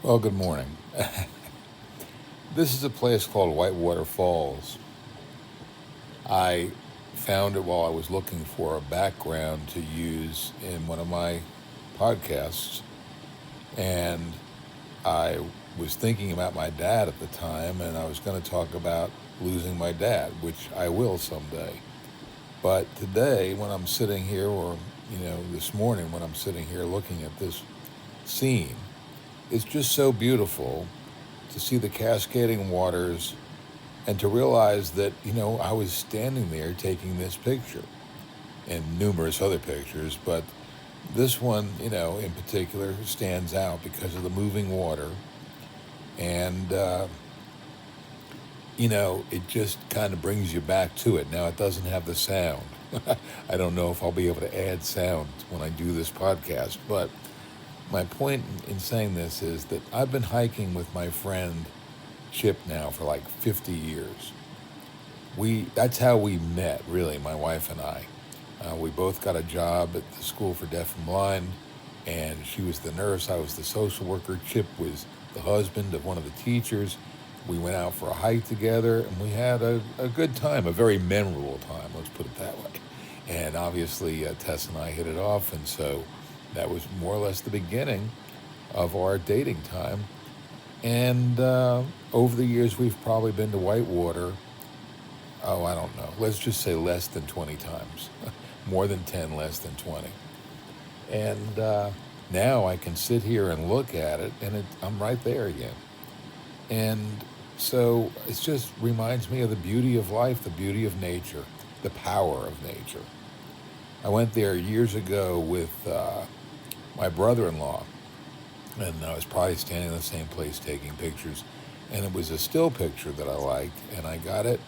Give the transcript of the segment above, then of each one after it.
Well, good morning. This is a place called Whitewater Falls. I found it while I was looking for a background to use in one of my podcasts, and I was thinking about my dad at the time, and I was going to talk about losing my dad, which I will someday. But today, when I'm sitting here, or this morning when I'm sitting here looking at this scene, it's just so beautiful to see the cascading waters and to realize that, I was standing there taking this picture and numerous other pictures, but this one, in particular stands out because of the moving water. And, it just kind of brings you back to it. Now, it doesn't have the sound. I don't know if I'll be able to add sound when I do this podcast, but my point in saying this is that I've been hiking with my friend Chip now for like 50 years. That's how we met, really, my wife and I. We both got a job at the School for Deaf and Blind, and she was the nurse, I was the social worker. Chip was the husband of one of the teachers. We went out for a hike together, and we had a good time, a very memorable time, let's put it that way. And obviously, Tess and I hit it off, and so that was more or less the beginning of our dating time. And over the years, we've probably been to Whitewater, I don't know, let's just say less than 20 times. More than 10, less than 20. And now I can sit here and look at it, and I'm right there again. And so it just reminds me of the beauty of life, the beauty of nature, the power of nature. I went there years ago with my brother-in-law, and I was probably standing in the same place taking pictures, and it was a still picture that I liked, and I got it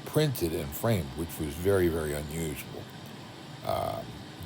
printed and framed, which was very, very unusual.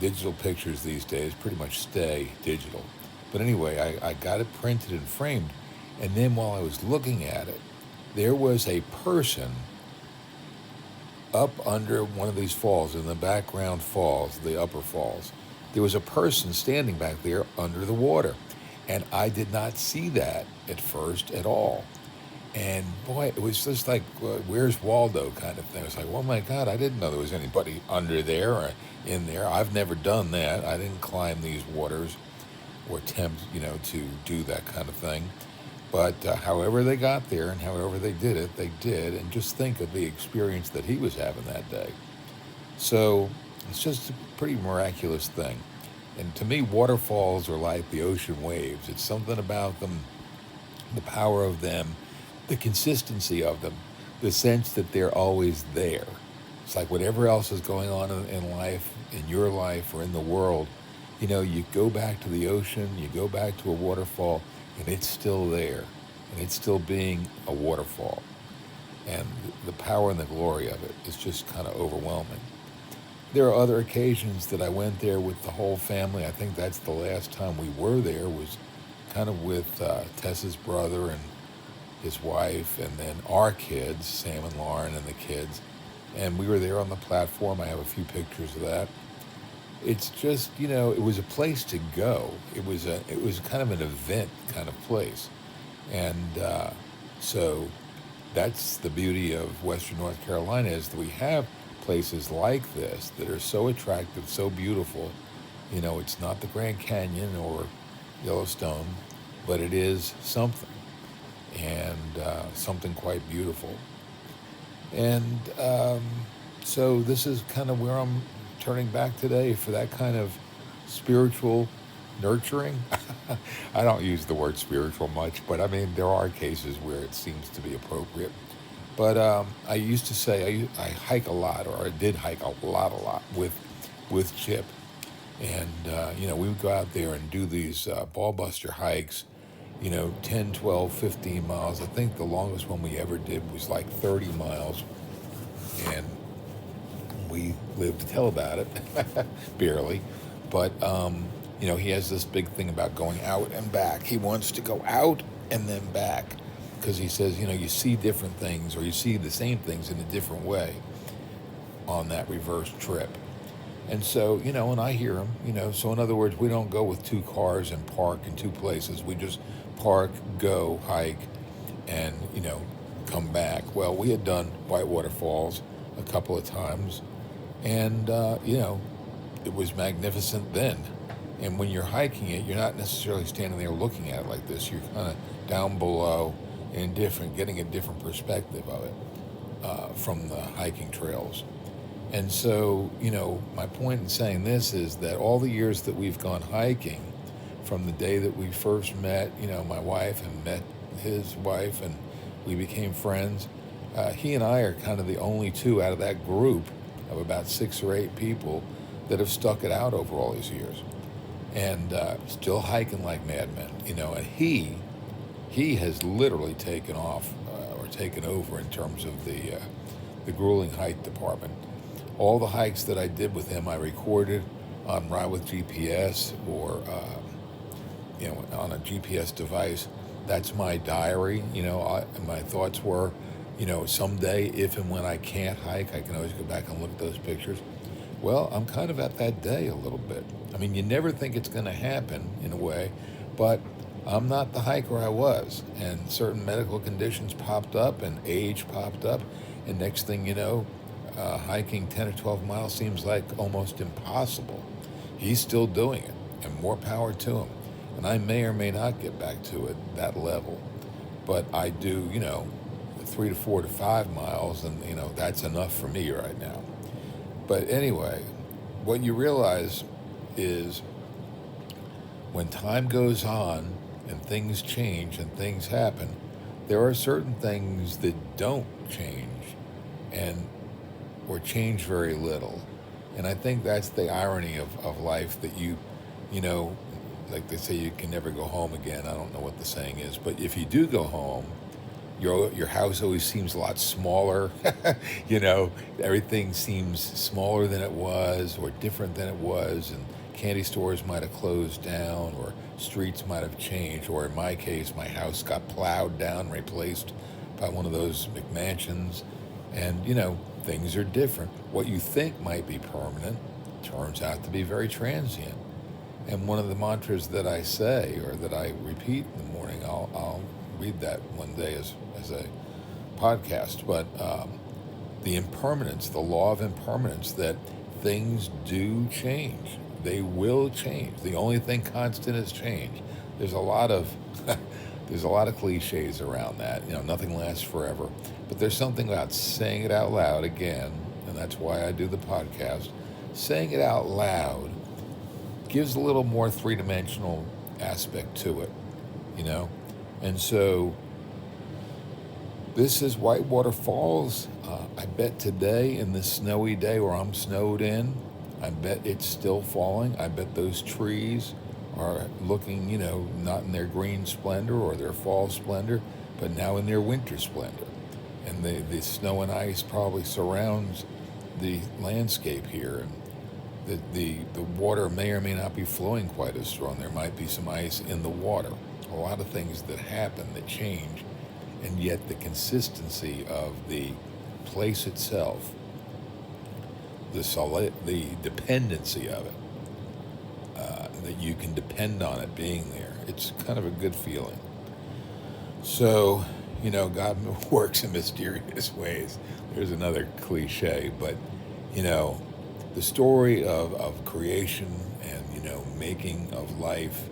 Digital pictures these days pretty much stay digital. But anyway, I got it printed and framed, and then while I was looking at it, there was a person up under one of these falls, in the background falls, the upper falls. There was a person standing back there under the water. And I did not see that at first at all. And boy, it was just like, where's Waldo kind of thing. It's like, oh my God, I didn't know there was anybody under there or in there. I've never done that. I didn't climb these waters or attempt, to do that kind of thing. But however they got there and however they did it, they did. And just think of the experience that he was having that day. So it's just a pretty miraculous thing. And to me, waterfalls are like the ocean waves. It's something about them, the power of them, the consistency of them, the sense that they're always there. It's like whatever else is going on in life, in your life or in the world, you go back to the ocean, you go back to a waterfall, and it's still there. And it's still being a waterfall. And the power and the glory of it is just kind of overwhelming. There are other occasions that I went there with the whole family. I think that's the last time we were there, was kind of with Tessa's brother and his wife, and then our kids, Sam and Lauren and the kids. And we were there on the platform. I have a few pictures of that. It's just, it was a place to go. It was kind of an event kind of place. And so that's the beauty of Western North Carolina, is that we have places like this that are so attractive, so beautiful. It's not the Grand Canyon or Yellowstone, but it is something, and something quite beautiful. And so this is kind of where I'm turning back today for that kind of spiritual nurturing. I don't use the word spiritual much, but I mean, there are cases where it seems to be appropriate. But I used to say I hike a lot, or I did hike a lot with Chip. And, we would go out there and do these ballbuster hikes, 10, 12, 15 miles. I think the longest one we ever did was like 30 miles. And we lived to tell about it, barely. But, he has this big thing about going out and back. He wants to go out and then back, because he says, you see different things, or you see the same things in a different way on that reverse trip. And so, and I hear them, so in other words, we don't go with two cars and park in two places. We just park, go, hike, and, come back. Well, we had done Whitewater Falls a couple of times, and, it was magnificent then. And when you're hiking it, you're not necessarily standing there looking at it like this. You're kind of down below and getting a different perspective of it from the hiking trails. And so, my point in saying this is that all the years that we've gone hiking, from the day that we first met, my wife and met his wife, and we became friends, he and I are kind of the only two out of that group of about 6 or 8 people that have stuck it out over all these years. And still hiking like madmen, and he has literally taken off or taken over in terms of the grueling hike department. All the hikes that I did with him, I recorded on Ride with GPS or on a GPS device. That's my diary. My thoughts were, someday, if and when I can't hike, I can always go back and look at those pictures. Well, I'm kind of at that day a little bit. I mean, you never think it's going to happen in a way, but I'm not the hiker I was, and certain medical conditions popped up and age popped up, and next thing you know, hiking 10 or 12 miles seems like almost impossible. He's still doing it, and more power to him. And I may or may not get back to it, that level. But I do, 3 to 4 to 5 miles, and, that's enough for me right now. But anyway, what you realize is when time goes on and things change and things happen, there are certain things that don't change or change very little. And I think that's the irony of life, that you like they say, you can never go home again. I don't know what the saying is, but if you do go home, your house always seems a lot smaller. Everything seems smaller than it was or different than it was, and candy stores might have closed down, or streets might have changed, or in my case, my house got plowed down, replaced by one of those McMansions, and things are different. What you think might be permanent turns out to be very transient. And one of the mantras that I say, or that I repeat in the morning, I'll read that one day as a podcast, but the impermanence, the law of impermanence, that things do change. They will change. The only thing constant is change. There's a lot of cliches around that. Nothing lasts forever. But there's something about saying it out loud again, and that's why I do the podcast. Saying it out loud gives a little more three-dimensional aspect to it, And so this is Whitewater Falls. I bet today, in this snowy day where I'm snowed in, I bet it's still falling. I bet those trees are looking, not in their green splendor or their fall splendor, but now in their winter splendor. And the snow and ice probably surrounds the landscape here. And the water may or may not be flowing quite as strong. There might be some ice in the water. A lot of things that happen, that change, and yet the consistency of the place itself, the dependency of it, that you can depend on it being there. It's kind of a good feeling. So, God works in mysterious ways. There's another cliche, but, the story of creation and, making of life,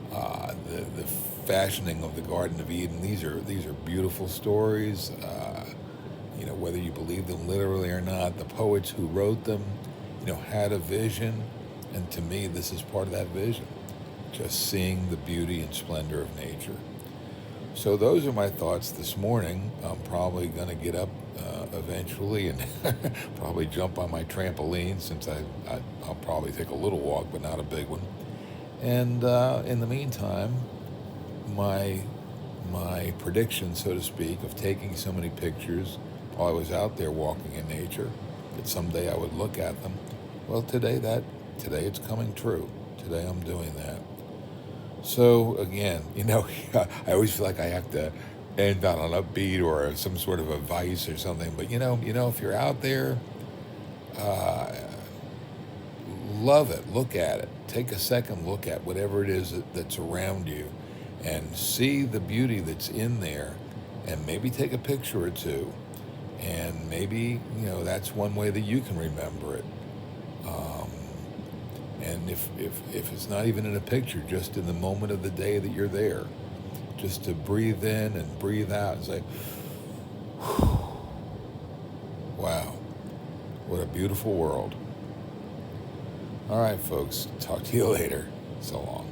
the fashioning of the Garden of Eden, these are beautiful stories. Whether you believe them literally or not, the poets who wrote them, had a vision, and to me, this is part of that vision, just seeing the beauty and splendor of nature. So those are my thoughts this morning. I'm probably going to get up eventually and probably jump on my trampoline, since I'll probably take a little walk, but not a big one. And in the meantime, my prediction, so to speak, of taking so many pictures while I was out there walking in nature, that someday I would look at them. Well, today it's coming true. Today I'm doing that. So again, I always feel like I have to end on an upbeat or some sort of advice or something. But if you're out there, love it. Look at it. Take a second look at whatever it is that's around you and see the beauty that's in there, and maybe take a picture or two. And maybe, that's one way that you can remember it. Um, and if it's not even in a picture, just in the moment of the day that you're there, just to breathe in and breathe out and say, wow, what a beautiful world. All right, folks, talk to you later. So long.